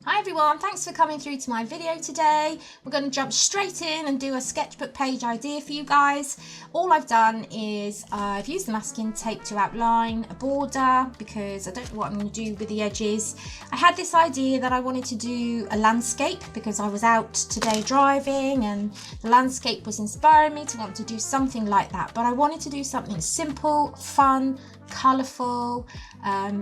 Hi everyone, thanks for coming through to my video today. We're going to jump straight in and do a sketchbook page idea for you guys. All I've done is I've used the masking tape to outline a border because I don't know what I'm going to do with the edges. I had this idea that I wanted to do a landscape because I was out today driving and the landscape was inspiring me to want to do something like that. But I wanted to do something simple, fun, colourful,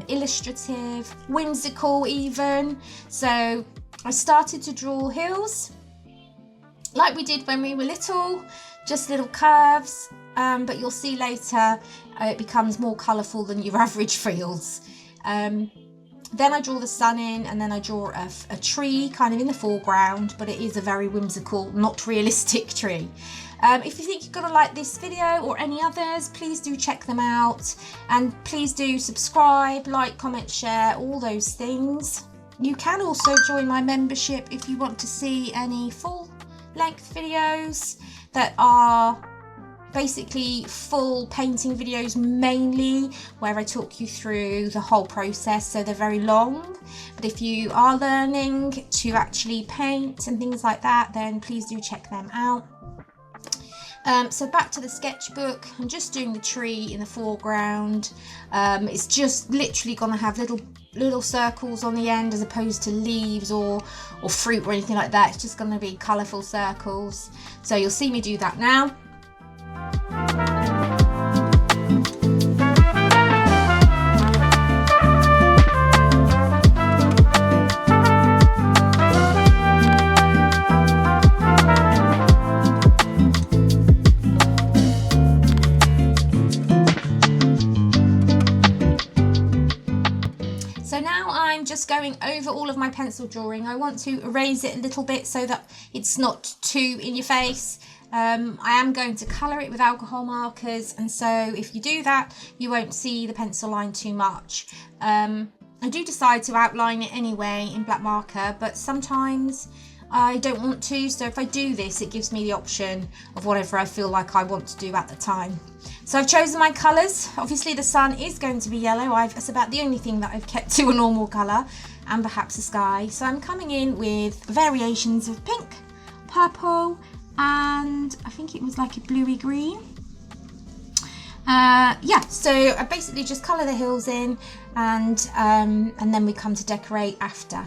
illustrative, whimsical even. So I started to draw hills like we did when we were little, just little curves, but you'll see later it becomes more colourful than your average fields. Then I draw the sun in, and then I draw a tree kind of in the foreground, but it is a very whimsical, not realistic tree. If you think you're going to like this video or any others, please do check them out, and please do subscribe, like, comment, share, all those things. You can also join my membership if you want to see any full-length videos that are basically full painting videos mainly, where I talk you through the whole process, so they're very long. But if you are learning to actually paint and things like that, then please do check them out. So back to the sketchbook, I'm just doing the tree in the foreground. It's just literally going to have little circles on the end as opposed to leaves or fruit or anything like that. It's just going to be colourful circles. So you'll see me do that now. Just going over all of my pencil drawing. I want to erase it a little bit so that it's not too in your face. I am going to colour it with alcohol markers, and so if you do that you won't see the pencil line too much. I do decide to outline it anyway in black marker, but sometimes I don't want to, so if I do this it gives me the option of whatever I feel like I want to do at the time. So I've chosen my colours. Obviously the sun is going to be yellow. That's about the only thing that I've kept to a normal colour, and perhaps the sky. So I'm coming in with variations of pink, purple, and I think it was like a bluey green. Yeah, so I basically just colour the hills in, and then we come to decorate after.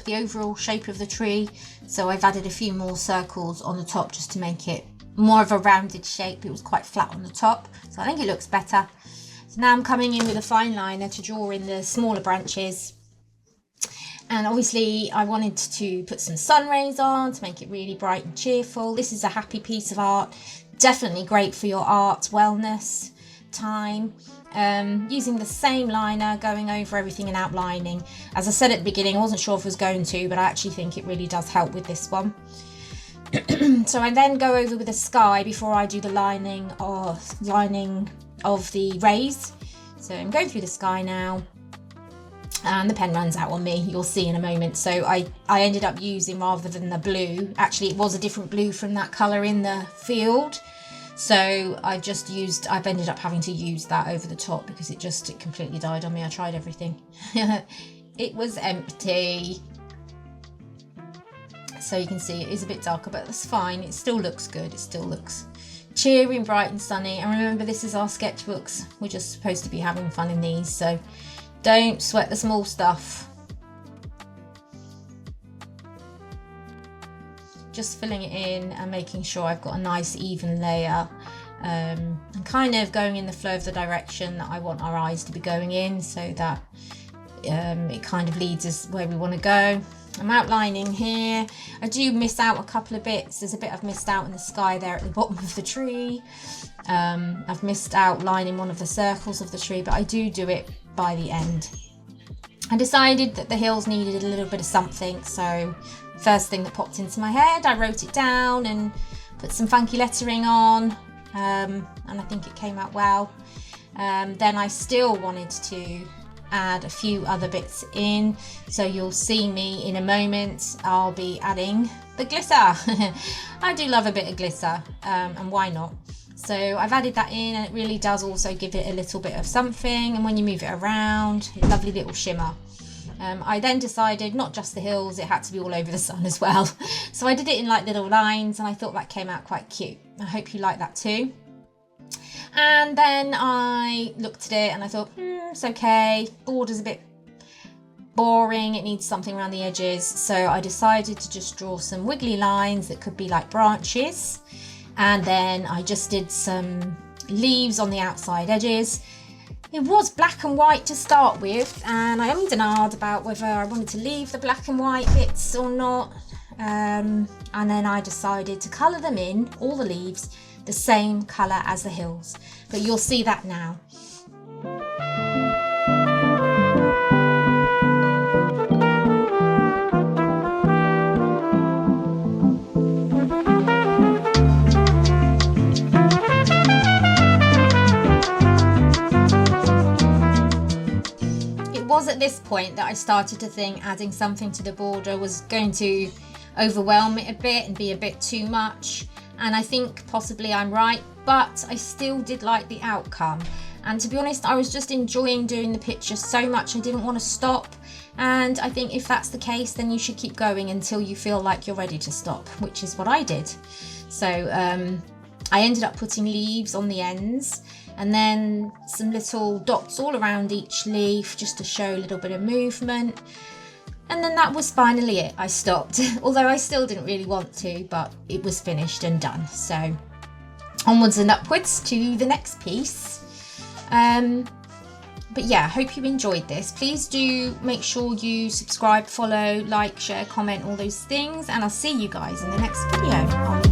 The overall shape of the tree, so I've added a few more circles on the top just to make it more of a rounded shape. It was quite flat on the top, so I think it looks better. So now I'm coming in with a fine liner to draw in the smaller branches, and obviously I wanted to put some sun rays on to make it really bright and cheerful. This is a happy piece of art, definitely great for your art wellness time. Using the same liner, going over everything and outlining. As I said at the beginning, I wasn't sure if I was going to, but I actually think it really does help with this one. So I then go over with the sky before I do the lining of the rays. So I'm going through the sky now, and the pen runs out on me, you'll see in a moment. So I ended up using, rather than the blue, actually it was a different blue from that colour in the field. So I've ended up having to use that over the top because it completely died on me. I tried everything. It was empty. so you can see it is a bit darker, but that's fine. It still looks good. It still looks cheery and bright and sunny. And remember, this is our sketchbooks. We're just supposed to be having fun in these, so don't sweat the small stuff. Just filling it in and making sure I've got a nice even layer, and kind of going in the flow of the direction that I want our eyes to be going in, so that it kind of leads us where we want to go. I'm outlining here. I do miss out a couple of bits. There's a bit I've missed out in the sky there at the bottom of the tree. I've missed out lining one of the circles of the tree, but I do it by the end. I decided that the hills needed a little bit of something, so first thing that popped into my head, I wrote it down and put some funky lettering on, and I think it came out well. Then I still wanted to add a few other bits in, so you'll see me in a moment. I'll be adding the glitter. I do love a bit of glitter, and why not? So I've added that in, and it really does also give it a little bit of something, and when you move it around, a lovely little shimmer. I then decided not just the hills, it had to be all over the sun as well. So I did it in like little lines, and I thought that came out quite cute. I hope you like that too. And then I looked at it and I thought, it's okay. Border's a bit boring. It needs something around the edges. So I decided to just draw some wiggly lines that could be like branches. And then I just did some leaves on the outside edges. It was black and white to start with, and I ummed and ahed about whether I wanted to leave the black and white bits or not. And then I decided to colour them in, all the leaves, the same colour as the hills. But you'll see that now. It was at this point that I started to think adding something to the border was going to overwhelm it a bit and be a bit too much. And I think possibly I'm right, but I still did like the outcome. And to be honest, I was just enjoying doing the picture so much I didn't want to stop. And I think if that's the case, then you should keep going until you feel like you're ready to stop, which is what I did. So I ended up putting leaves on the ends, and then some little dots all around each leaf just to show a little bit of movement. And then that was finally it. I stopped, although I still didn't really want to, but it was finished and done. So onwards and upwards to the next piece. But yeah, I hope you enjoyed this. Please do make sure you subscribe, follow, like, share, comment, all those things. And I'll see you guys in the next video.